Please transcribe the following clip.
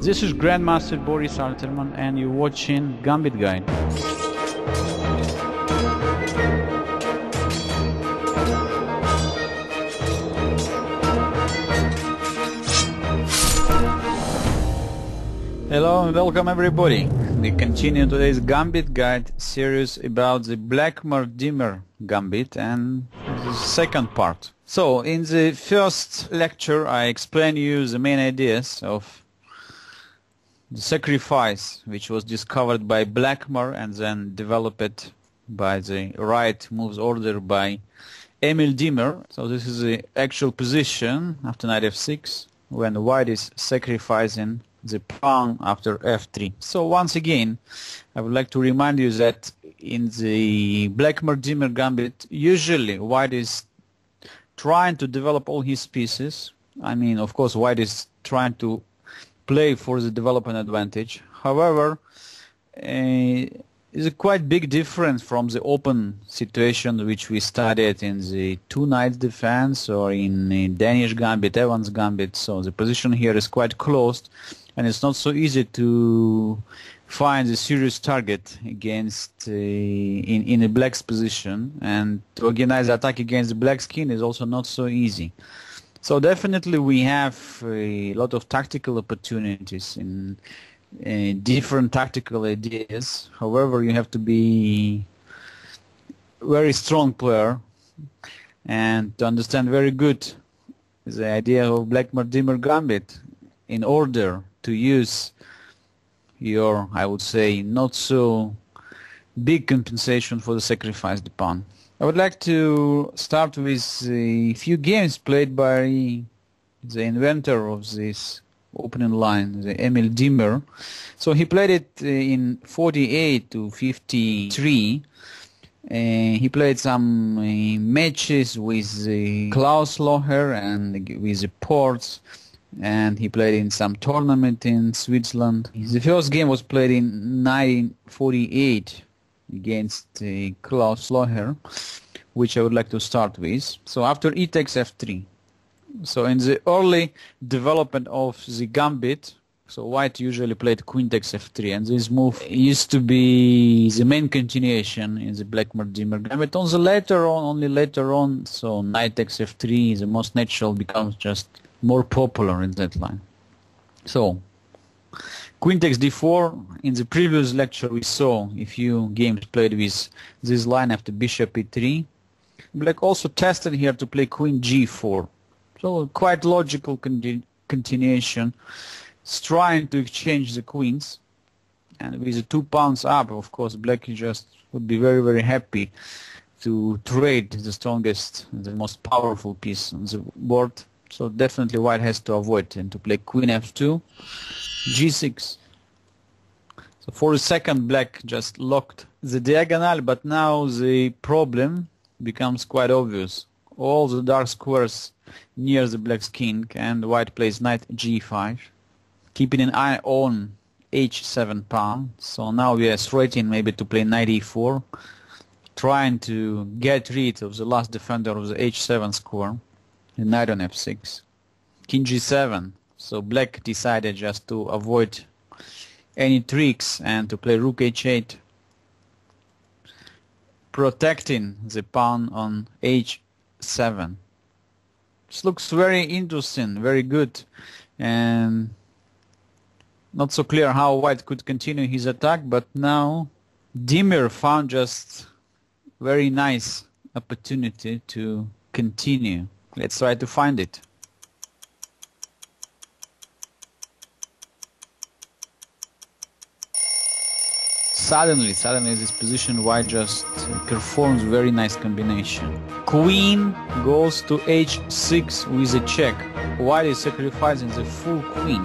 This is Grandmaster Boris Alterman and you're watching Gambit Guide. Hello and welcome everybody. We continue today's Gambit Guide series about the Blackmar-Diemer Gambit and the second part. So in the first lecture I explained you the main ideas of the sacrifice which was discovered by Blackmar and then developed by the right moves order by Emil-Diemer. So this is the actual position after knight f6 when white is sacrificing the pawn after f3. So once again I would like to remind you that in the Blackmar-Diemer Gambit usually white is trying to develop all his pieces. I mean, of course white is trying to play for the development advantage. However, it's a quite big difference from the open situation which we studied in the two knights defense or in the Danish Gambit, Evans Gambit. So the position here is quite closed and it's not so easy to find a serious target against in a black's position, and to organize the attack against the black's king is also not so easy. So definitely we have a lot of tactical opportunities in different tactical ideas. However, you have to be a very strong player and to understand very good the idea of Blackmar-Diemer Gambit in order to use your, I would say, not so big compensation for the sacrificed pawn. I would like to start with a few games played by the inventor of this opening line, the Emil-Diemer. So he played it in 48 to 53. He played some matches with Klaus Loher and with the Ports, and he played in some tournament in Switzerland. The first game was played in 1948 against Klaus Loher, which I would like to start with. So after e takes f3. So in the early development of the gambit, so white usually played queen takes f3, and this move used to be the main continuation in the Blackmar-Diemer gambit. On the later on, only later on, so knight takes f3, the most natural, becomes just more popular in that line. So queen takes d4. In the previous lecture we saw a few games played with this line after bishop e3. Black also tested here to play queen g4. So quite logical continuation. It's trying to exchange the queens. And with the 2 pawns up, of course, black just would be very, very happy to trade the strongest, the most powerful piece on the board. So definitely white has to avoid and to play queen f2, g6. So for a second black just locked the diagonal, but now the problem becomes quite obvious. All the dark squares near the black's king, and white plays knight g5, keeping an eye on h7 pawn. So now we are threatening maybe to play knight e4, trying to get rid of the last defender of the h7 square. Knight on f6, king g7. So black decided just to avoid any tricks and to play rook h8, protecting the pawn on h7. This looks very interesting, very good, and not so clear how white could continue his attack, but now Diemer found just very nice opportunity to continue. Let's try to find it. Suddenly this position white just performs very nice combination. Queen goes to h6 with a check. White is sacrificing the full queen.